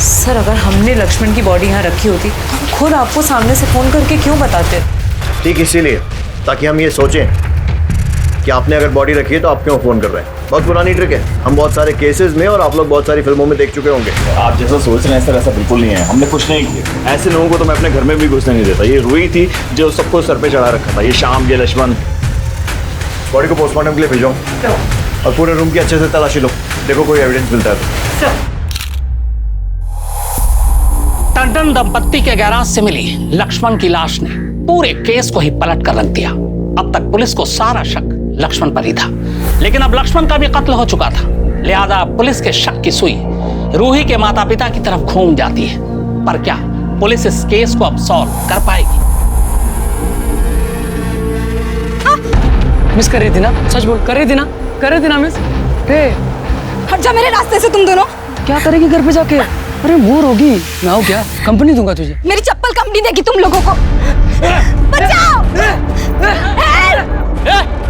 Speaker 9: सर अगर हमने लक्ष्मण की बॉडी यहाँ रखी होती तो हम खुद आपको सामने से फ़ोन करके क्यों बताते?
Speaker 10: ठीक इसीलिए, ताकि हम ये सोचें कि आपने अगर बॉडी रखी है तो आप क्यों फ़ोन कर रहे हैं। बहुत पुरानी ट्रिक है, हम बहुत सारे केसेस में और आप लोग बहुत सारी फिल्मों में देख चुके होंगे।
Speaker 11: आप जैसा सोच रहे हैं सर, ऐसा बिल्कुल नहीं है। हमने कुछ नहीं किया। ऐसे लोगों को तो मैं अपने घर में भी घुसने नहीं देता। ये रूही थी जो सबको सर पे चढ़ा रखा था, ये शाम, ये लक्ष्मण।
Speaker 10: बॉडी को पोस्टमार्टम के लिए भेजो और पूरे रूम की अच्छे से तलाशी लो, देखो कोई एविडेंस मिलता है तो।
Speaker 2: टंडन दंपत्ति के गैराज से मिली लक्ष्मण की लाश ने पूरे केस को ही पलट कर रख दिया। अब तक पुलिस को सारा शक लक्ष्मण पर ही था, लेकिन अब लक्ष्मण का भी कत्ल हो चुका था, लिहाजा पुलिस के शक की सुई रूही के माता पिता की तरफ घूम जाती है। पर क्या पुलिस इस केस को अब सॉल्व कर पाएगी?
Speaker 17: मिस कर रही थी ना? सच बोल, कर रही थी ना? कर रही थी ना मिस?
Speaker 7: हट जा मेरे रास्ते से तुम दोनों।
Speaker 17: क्या करेगी घर पे जाके? अरे बोर होगी। मैं हूँ क्या? कंपनी दूंगा तुझे।
Speaker 7: मेरी चप्पल कंपनी देगी तुम लोगों को। बचाओ!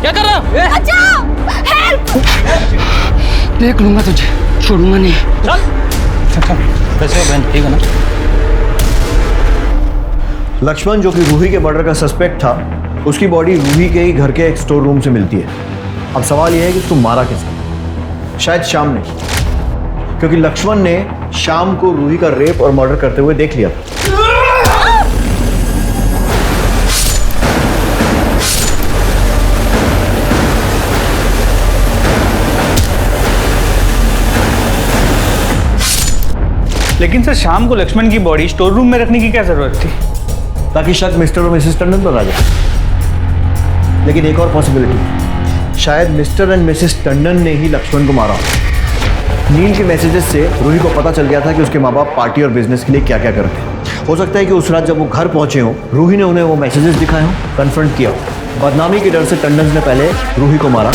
Speaker 17: क्या कर रहा है?
Speaker 7: बचाओ! हेल्प!
Speaker 17: देख लूंगा तुझे, छोड़ूंगा नहीं।
Speaker 14: चल कैसे हो बहन, ठीक है ना?
Speaker 10: लक्ष्मण जो कि रूही के मर्डर का सस्पेक्ट था, उसकी बॉडी रूही के ही घर के एक स्टोर रूम से मिलती है। अब सवाल यह है कि उसको मारा किसने? शायद शाम ने, क्योंकि लक्ष्मण ने शाम को रूही का रेप और मर्डर करते हुए देख लिया था।
Speaker 16: लेकिन सर शाम को लक्ष्मण की बॉडी स्टोर रूम में रखने की क्या जरूरत थी?
Speaker 10: ताकि शक मिस्टर और मिसेस टंडन पर आ जाए। लेकिन एक और पॉसिबिलिटी, शायद मिस्टर एंड मिसेस टंडन ने ही लक्ष्मण को मारा। नील के मैसेजेस से रूही को पता चल गया था कि उसके माँ बाप पार्टी और बिजनेस के लिए क्या क्या करते हैं। हो सकता है कि उस रात जब वो घर पहुंचे हों, रूही ने उन्हें वो मैसेजेस दिखाए हों, कन्फ्रंट किया हो। बदनामी के डर से टंडन ने पहले रूही को मारा,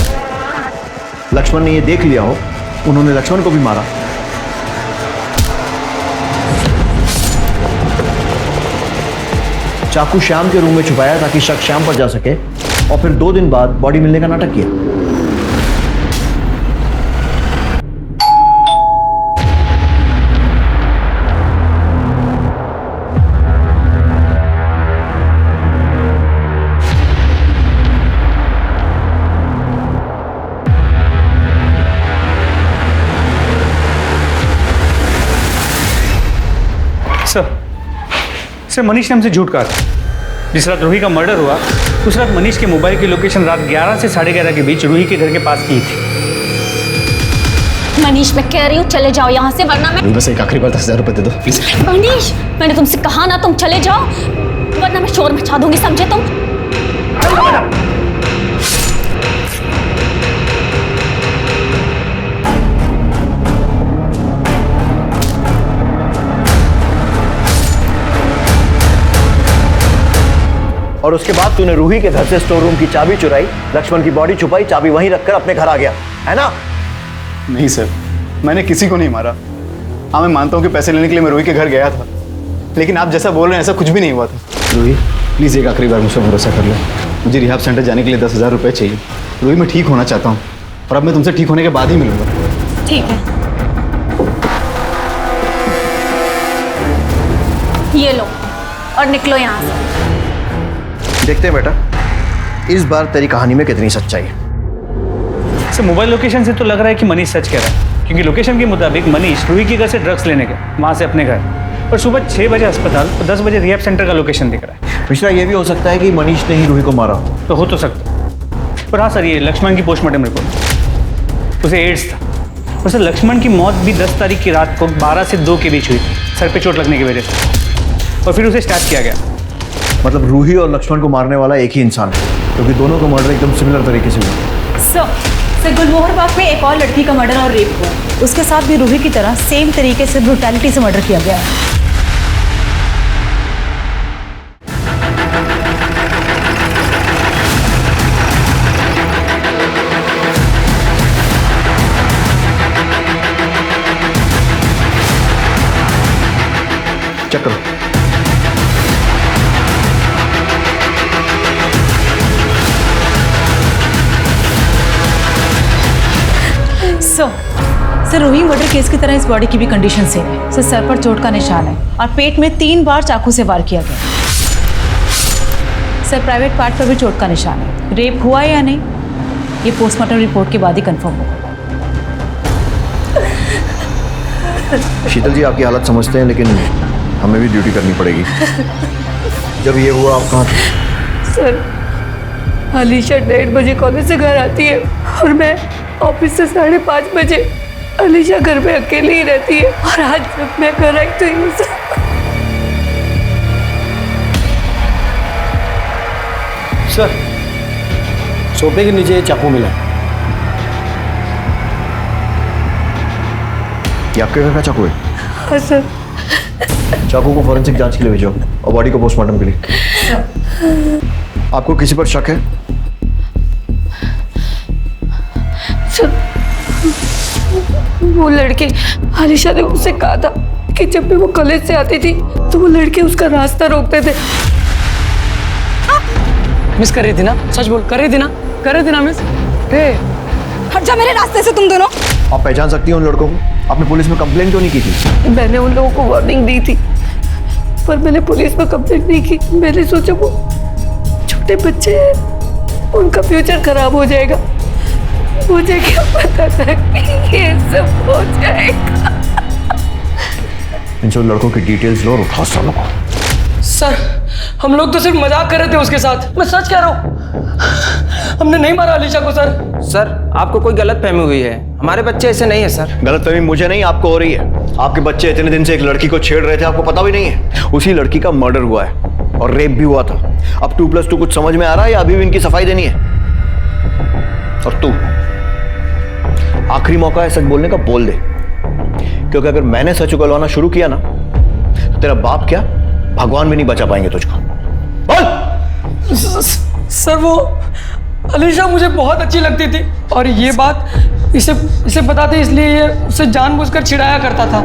Speaker 10: लक्ष्मण ने ये देख लिया हो, उन्होंने लक्ष्मण को भी मारा। चाकू श्याम के रूम में छुपाया ताकि शक श्याम पर जा सके, और फिर 2 दिन बाद बॉडी मिलने का नाटक किया।
Speaker 16: सर मनीष ने हमसे झूठ कहा था। जिस रात रूही का मर्डर हुआ उस रात मनीष के मोबाइल की लोकेशन रात 11 से 11:30 के बीच रूही के घर के पास की थी।
Speaker 3: मनीष, मैं कह रही हूँ चले जाओ यहाँ से, वरना मैं
Speaker 5: बस एक आखिरी बार 10,000 रुपए दे दो प्लीज।
Speaker 3: मनीष, मैंने तुमसे कहा ना तुम चले जाओ, वरना मैं शोर मचा दूंगी, समझे तुम?
Speaker 10: और उसके बाद तूने रूही के घर से स्टोर रूम की चाबी चुराई, लक्ष्मण की बॉडी छुपाई, चाबी वहीं रखकर अपने घर आ गया, है ना?
Speaker 5: नहीं सर, मैंने किसी को नहीं मारा। हाँ, मैं मानता हूँ कि पैसे लेने के लिए मैं रूही के घर गया था, लेकिन आप जैसा बोल रहे हैं ऐसा कुछ भी नहीं हुआ था। रूही प्लीज़ एक आखिरी बार मुझ पर भरोसा कर लो। मुझे रिहाब सेंटर जाने के लिए 10,000 रुपये चाहिए। रूही, मैं ठीक होना चाहता हूँ और अब मैं तुमसे ठीक होने के बाद ही मिलूंगा।
Speaker 3: ठीक है, ये लो और निकलो यहाँ से।
Speaker 10: देखते हैं बेटा इस बार तेरी कहानी में कितनी सच्चाई है।
Speaker 16: सर मोबाइल लोकेशन से तो लग रहा है कि मनीष सच कह रहा है, क्योंकि लोकेशन के मुताबिक मनीष रूही के घर से ड्रग्स लेने गए, वहाँ से अपने घर, और सुबह 6 बजे अस्पताल और 10 बजे रिहैब सेंटर का लोकेशन दिख रहा है।
Speaker 10: मिश्रा, ये भी हो सकता है कि मनीष ने ही रूही को मारा।
Speaker 16: तो हो तो सकता, पर हाँ सर, ये लक्ष्मण की पोस्टमार्टम रिपोर्ट, उसे एड्स था। और सर लक्ष्मण की मौत भी 10 तारीख की रात को 12 से 2 के बीच हुई थी, सर पे चोट लगने की वजह से, और फिर उसे स्टैब किया गया।
Speaker 10: मतलब रूही और लक्ष्मण को मारने वाला एक ही इंसान है, क्योंकि दोनों का मर्डर एकदम सिमिलर तरीके से हुआ।
Speaker 8: सर गुलमोहर बाग में एक और लड़की का मर्डर और रेप हुआ, उसके साथ भी रूही की तरह सेम तरीके से ब्रूटैलिटी से मर्डर किया गया है।
Speaker 10: चेक करो।
Speaker 8: सर रूही मर्डर केस की तरह इस बॉडी की भी कंडीशन सेम है। सर पर चोट का निशान है और पेट में 3 बार चाकू से वार किया गया। सर प्राइवेट पार्ट पर भी चोट का निशान है। रेप हुआ या नहीं ये पोस्टमार्टम रिपोर्ट के बाद ही कंफर्म होगा।
Speaker 10: शीतल जी आपकी हालत समझते हैं, लेकिन हमें भी ड्यूटी करनी पड़ेगी। जब ये हुआ आप कहाँ थे?
Speaker 9: सर अलीशा 1:30 बजे कॉलेज से घर आती है और मैं ऑफिस से 5:30 बजे। अलीशा घर में अकेली ही रहती है और आज जब मैं घर आई तो ये सब।
Speaker 13: सर सोफे के नीचे चाकू मिला।
Speaker 10: ये आपके घर का चाकू है?
Speaker 9: हाँ सर।
Speaker 10: चाकू को फॉरेंसिक जांच के लिए भेजो और बॉडी को पोस्टमार्टम के लिए। आपको किसी पर शक है?
Speaker 9: वो लड़के, अलीशा ने मुझसे कहा था कि जब भी वो कॉलेज से आती थी तो वो लड़के उसका रास्ता रोकते थे।
Speaker 17: मिस कर रही थी ना, सच बोल, कर रही थी ना मिस।
Speaker 7: हट जा मेरे रास्ते से तुम दोनों।
Speaker 10: आप पहचान सकती हैं उन लड़कों को? आपने पुलिस में कंप्लेंट क्यों नहीं की थी?
Speaker 9: मैंने उन लोगों को वार्निंग दी थी, पर मैंने पुलिस में कंप्लेंट नहीं की। मैंने सोचा वो छोटे बच्चे हैं, उनका फ्यूचर खराब हो जाएगा। मुझे क्या पता था कि ये सब हो जाएगा।
Speaker 10: इन सब लड़कों की डिटेल्स लो और उठाओ सालों को।
Speaker 17: सर हम लोग तो सिर्फ मजाक कर रहे थे उसके साथ, मैं सच कह रहा हूँ, हमने नहीं मारा अलीशा को।
Speaker 18: सर आपको कोई गलत फहमी हुई है, हमारे बच्चे ऐसे नहीं है सर।
Speaker 10: गलत फहमी मुझे नहीं आपको हो रही है। आपके बच्चे इतने दिन से एक लड़की को छेड़ रहे थे, आपको पता भी नहीं है? उसी लड़की का मर्डर हुआ है और रेप भी हुआ था। अब 2+2 कुछ समझ में आ रहा है या अभी भी इनकी सफाई देनी है? और तू आखिरी मौका है सच बोलने का, बोल दे, क्योंकि अगर मैंने सच उगलवाना शुरू किया ना तो तेरा बाप क्या भगवान भी नहीं बचा पाएंगे तुझको। बोल।
Speaker 17: सर वो अलीशा मुझे बहुत अच्छी लगती थी और ये बात इसे बताते इसलिए ये उसे जानबूझकर चिढ़ाया करता था,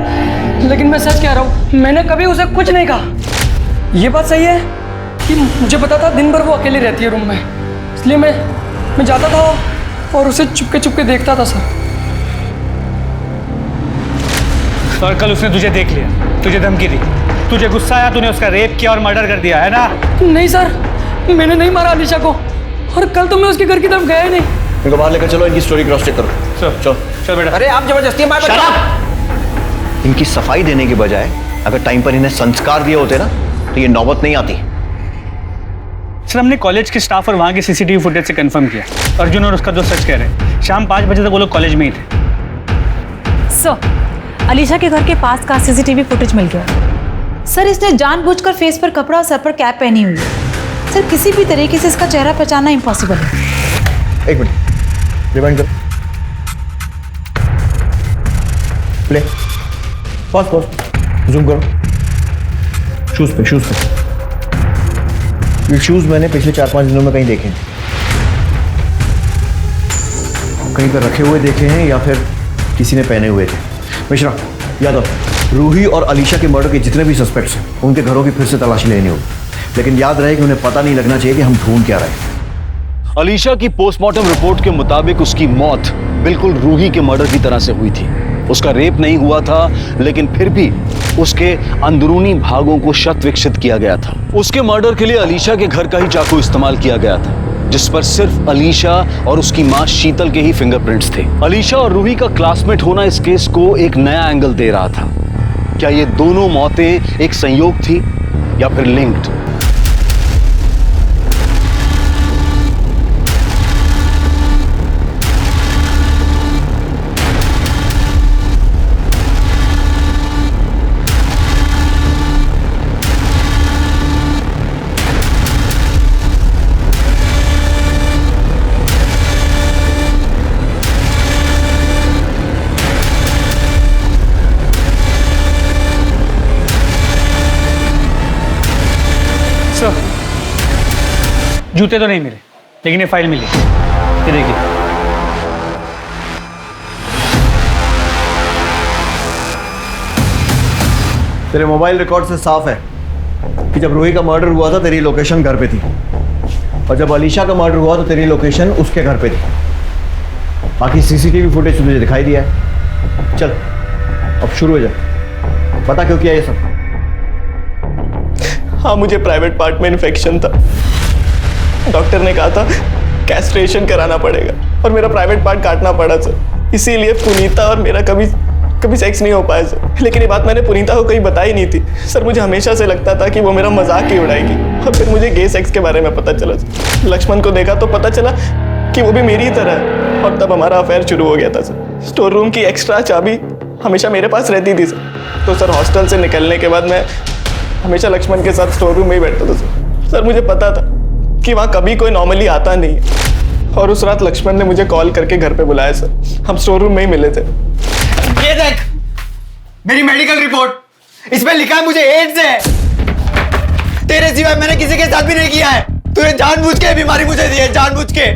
Speaker 17: लेकिन मैं सच कह रहा हूँ, मैंने कभी उसे कुछ नहीं कहा। ये बात सही है कि मुझे पता था दिन भर वो अकेली रहती है रूम में, इसलिए मैं जाता था और उसे चुपके देखता था सर।
Speaker 16: और कल उसने तुझे देख लिया, तुझे धमकी दी, तुझे गुस्सा आया, तूने उसका रेप किया और मर्डर कर दिया, है ना?
Speaker 17: नहीं सर, मैंने नहीं मारा अलीशा को, और कल तो मैं उसके घर की तरफ गया ही नहीं।
Speaker 10: इनको बाहर लेकर चलो, इनकी स्टोरी क्रॉस चेक करो। चल बेटा।
Speaker 18: अरे आप जबरदस्ती बात।
Speaker 10: इनकी सफाई देने के बजाय अगर टाइम पर इन्हें संस्कार दिए होते ना तो ये नौबत नहीं आती।
Speaker 16: सर हमने कॉलेज के स्टाफ और वहाँ के सीसीटीवी फुटेज से कंफर्म किया, अर्जुन और उसका दोस्त सच कह रहे हैं। शाम 5 बजे तक वो लोग कॉलेज में ही थे।
Speaker 8: सर अलीशा के घर के पास का सीसीटीवी फुटेज मिल गया। सर इसने जानबूझकर फेस पर कपड़ा और सर पर कैप पहनी हुई है। सर किसी भी तरीके से इसका चेहरा पहचानना इम्पॉसिबल है।
Speaker 10: एक मिनट रिवाइंड करो, प्ले, पॉज, जूम करो। शूज पे ये शूज मैंने पिछले 4-5 दिनों में कहीं देखे हैं, कहीं पर रखे हुए देखे हैं या फिर किसी ने पहने हुए थे। मिश्रा, यादव, रूही और अलीशा के मर्डर के जितने भी सस्पेक्ट्स हैं उनके घरों की फिर से तलाशी लेनी होगी, लेकिन याद रहे कि उन्हें पता नहीं लगना चाहिए कि हम ढूंढ क्या रहे हैं।
Speaker 1: अलीशा की पोस्टमार्टम रिपोर्ट के मुताबिक उसकी मौत बिल्कुल रूही के मर्डर की तरह से हुई थी। उसका रेप नहीं हुआ था, लेकिन फिर भी उसके अंदरूनी भागों को शत विकसित किया गया था। उसके मर्डर के लिए अलीशा के घर का ही चाकू इस्तेमाल किया गया था, जिस पर सिर्फ अलीशा और उसकी मां शीतल के ही फिंगरप्रिंट्स थे। अलीशा और रूही का क्लासमेट होना इस केस को एक नया एंगल दे रहा था। क्या ये दोनों मौतें एक संयोग थी या फिर लिंक्ड?
Speaker 16: जूते तो नहीं मिले, लेकिन ये फाइल मिली, ये देखिए।
Speaker 10: तेरे मोबाइल रिकॉर्ड से साफ है कि जब रूही का मर्डर हुआ था तेरी लोकेशन घर पे थी, और जब अलीशा का मर्डर हुआ तो तेरी लोकेशन उसके घर पे थी। बाकी सीसीटीवी फुटेज तुझे दिखाई दिया है। चल अब शुरू हो जा, पता क्यों किया ये सब?
Speaker 15: हाँ, मुझे प्राइवेट पार्ट में इन्फेक्शन था। डॉक्टर ने कहा था कैस्ट्रेशन कराना पड़ेगा और मेरा प्राइवेट पार्ट काटना पड़ा सर। इसीलिए पुनीता और मेरा कभी सेक्स नहीं हो पाया सर। लेकिन ये बात मैंने पुनीता को कहीं बताई नहीं थी सर। मुझे हमेशा से लगता था कि वो मेरा मजाक ही उड़ाएगी, और फिर मुझे गे सेक्स के बारे में पता चला सर। लक्ष्मण को देखा तो पता चला कि वो भी मेरी ही तरह है, और तब हमारा अफेयर शुरू हो गया था सर। स्टोर रूम की एक्स्ट्रा चाबी हमेशा मेरे पास रहती थी सर। तो सर हॉस्टल से निकलने के बाद मैं हमेशा लक्ष्मण के साथ स्टोर रूम में ही बैठता था सर। सर मुझे पता था कि वहाँ कभी कोई नॉर्मली आता नहीं, और उस रात लक्ष्मण ने मुझे कॉल करके घर पे बुलाया सर। हम स्टोर रूम में ही मिले थे।
Speaker 18: ये देख मेरी मेडिकल रिपोर्ट, इसमें लिखा है मुझे एड्स है। तेरे सिवाय मैंने किसी के साथ भी नहीं किया है। तूने जानबूझ के बीमारी मुझे दी है, जानबूझ के।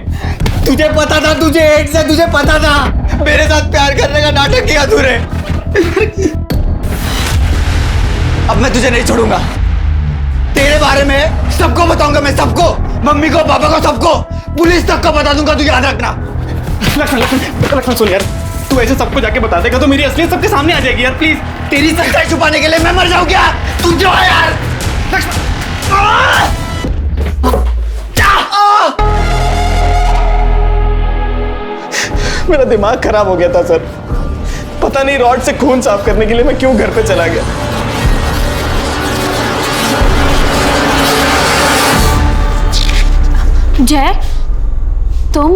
Speaker 18: तुझे पता था तुझे एड्स है, तुझे पता था। मेरे साथ प्यार करने का नाटक किया तूने। अब मैं तुझे नहीं छोड़ूंगा। तेरे बारे में सबको बताऊंगा मैं, सबको, मम्मी को, पापा को, सबको, पुलिस तक को बता दूंगा। तू याद रखना।
Speaker 15: लक्ष्मण सुन यार, तू ऐसे सबको जाके बता देगा तो मेरी असलियत सबके सामने आ जाएगी यार, प्लीज।
Speaker 18: तेरी सच्चाई छुपाने के लिए मैं मर जाऊं क्या? तू जो है यार।
Speaker 15: मेरा दिमाग खराब हो गया था सर। पता नहीं रॉड से खून साफ करने के लिए मैं क्यों घर पे चला गया।
Speaker 3: जय, तुम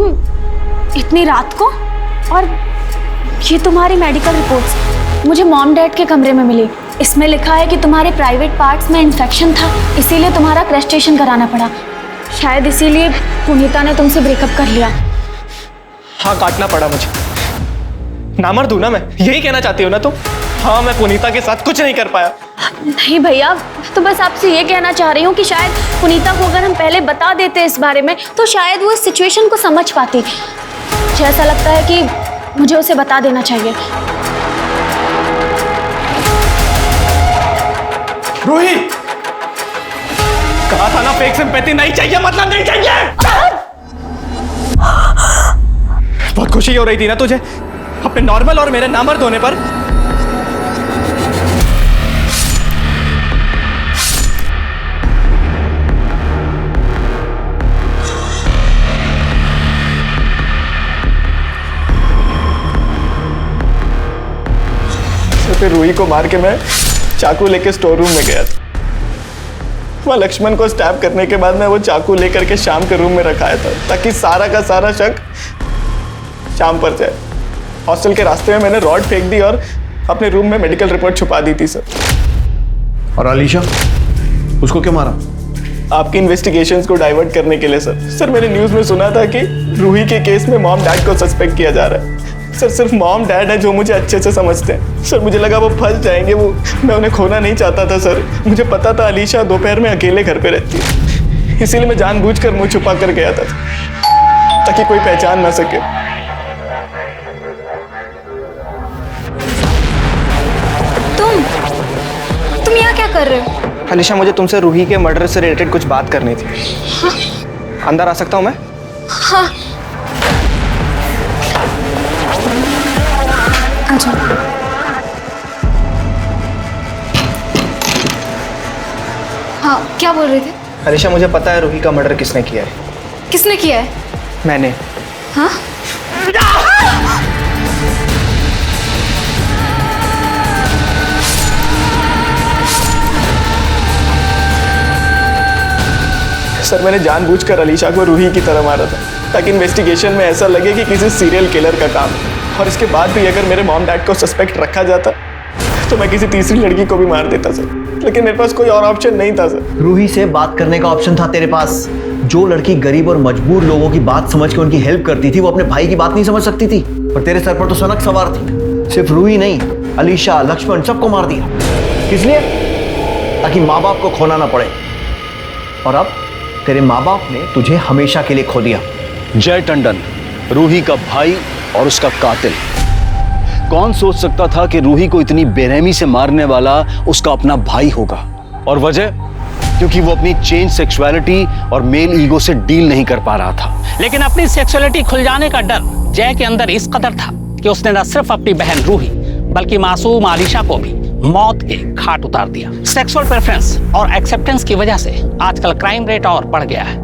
Speaker 3: इतनी रात को? और ये तुम्हारी मेडिकल रिपोर्ट्स मुझे मॉम डैड के कमरे में मिली। इसमें लिखा है कि तुम्हारे प्राइवेट पार्ट्स में इन्फेक्शन था, इसीलिए तुम्हारा क्रस्टेशन कराना पड़ा। शायद इसीलिए पुनीता ने तुमसे ब्रेकअप कर लिया।
Speaker 15: हाँ, काटना पड़ा मुझे। नामर्द हूं ना मैं, यही कहना चाहती हो ना तुम? हाँ, मैं पुनीता के साथ कुछ नहीं कर पाया।
Speaker 3: नहीं भैया, तो बस आपसे ये कहना चाह रही हूँ कि शायद पुनीता को अगर हम पहले बता देते इस बारे में तो शायद वो इस सिचुएशन को समझ पाती। मुझे ऐसा लगता है कि मुझे उसे बता देना चाहिए।
Speaker 15: रूही, कहा था ना फेक सिंपैथी नहीं चाहिए, मतलब नहीं चाहिए। बहुत खुशी हो रही थी ना तुझे अपने नॉर्मल और मेरे नामर्द होने पर? फिर रूही को मार के मैं चाकू लेके स्टोर रूम में गया था। वहाँ लक्ष्मण को स्टैब करने के बाद मैं वो चाकू लेकर के शाम के रूम में रखाया था ताकि सारा का सारा शक शाम पर जाए। हॉस्टल के रास्ते में मैंने रॉड फेंक दी और अपने रूम में मेडिकल रिपोर्ट छुपा दी थी सर।
Speaker 10: और अलीशा, उसको क्यों मारा?
Speaker 15: आपकी इन्वेस्टिगेशंस को डाइवर्ट करने के लिए सर। सर, मैंने न्यूज़ में सुना था कि रूही के केस में मॉम डैड को सस्पेक्ट किया जा रहा है। सर, सिर्फ मॉम डैड है जो मुझे अच्छे से समझते हैं। सर, मुझे लगा वो फंस जाएंगे, मैं उन्हें खोना नहीं चाहता था सर। मुझे पता था अलीशा दोपहर में अकेले घर पे रहती है, इसीलिए मैं जानबूझकर मुंह छुपा कर गया था ताकि कोई पहचान ना सके।
Speaker 7: तुम यहाँ क्या कर रहे हो?
Speaker 15: अलीशा, मुझे तुमसे रूही के मर्डर से रिलेटेड कुछ बात करनी थी। अंदर आ सकता हूँ मैं?
Speaker 7: हाँ, हाँ, क्या बोल रहे थे?
Speaker 15: अलीशा, मुझे पता है रूही का मर्डर किसने किया है।
Speaker 7: किसने किया है?
Speaker 15: मैंने।
Speaker 7: हाँ?
Speaker 15: सर, मैंने जानबूझकर अलीशा को रूही की तरह मारा था ताकि इन्वेस्टिगेशन में ऐसा लगे कि किसी सीरियल किलर का काम है। और इसके बाद भी अगर मेरे मॉम डैड को सस्पेक्ट रखा जाता तो मैं किसी तीसरी लड़की को भी मार देता सर, लेकिन मेरे पास कोई और ऑप्शन नहीं था सर।
Speaker 10: रूही से बात करने का ऑप्शन था तेरे पास। जो लड़की गरीब और मजबूर लोगों की बात समझ के उनकी हेल्प करती थी, वो अपने भाई की बात नहीं समझ सकती थी। और तेरे सर पर तो सनक सवार थी। सिर्फ रूही नहीं, अलीशा, लक्ष्मण, सबको मार दिया। किस लिए? ताकि माँ बाप को खोना ना पड़े। और अब तेरे माँ बाप ने तुझे हमेशा के लिए खो दिया।
Speaker 1: जय टंडन, रूही का भाई और उसका कातिल। कौन सोच सकता था कि रूही को इतनी बेरहमी से मारने वाला उसका अपना भाई होगा? और वजह? क्योंकि वो अपनी चेंज सेक्सुअलिटी और मेल ईगो से डील नहीं कर पा रहा था।
Speaker 2: लेकिन अपनी सेक्सुअलिटी खुल जाने का डर जय के अंदर इस कदर था कि उसने न सिर्फ अपनी बहन रूही बल्कि मासूम आलिशा को भी मौत के घाट उतार दिया। सेक्सुअल प्रेफरेंस और एक्सेप्टेंस की वजह से आजकल क्राइम रेट और बढ़ गया है।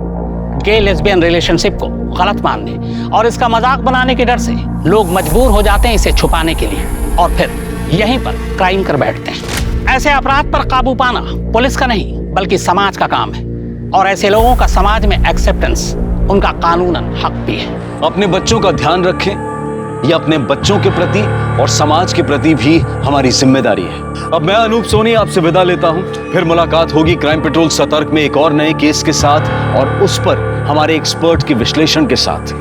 Speaker 2: गे लेस्बियन रिलेशनशिप को गलत मानने और इसका मजाक बनाने के डर से लोग मजबूर हो जाते हैं इसे छुपाने के लिए, और फिर यहीं पर क्राइम कर बैठते हैं। ऐसे अपराध पर काबू पाना पुलिस का नहीं बल्कि समाज का काम है, और ऐसे लोगों का समाज में एक्सेप्टेंस उनका कानूनन हक भी है।
Speaker 1: अपने बच्चों का ध्यान रखें, ये अपने बच्चों के प्रति और समाज के प्रति भी हमारी जिम्मेदारी है। अब मैं अनूप सोनी आपसे विदा लेता हूं। फिर मुलाकात होगी क्राइम पेट्रोल सतर्क में एक और नए केस के साथ और उस पर हमारे एक्सपर्ट के विश्लेषण के साथ।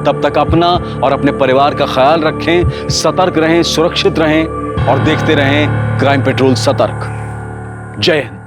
Speaker 1: तब तक अपना और अपने परिवार का ख्याल रखें, सतर्क रहें, सुरक्षित रहें और देखते रहें क्राइम पेट्रोल सतर्क। जय हिंद।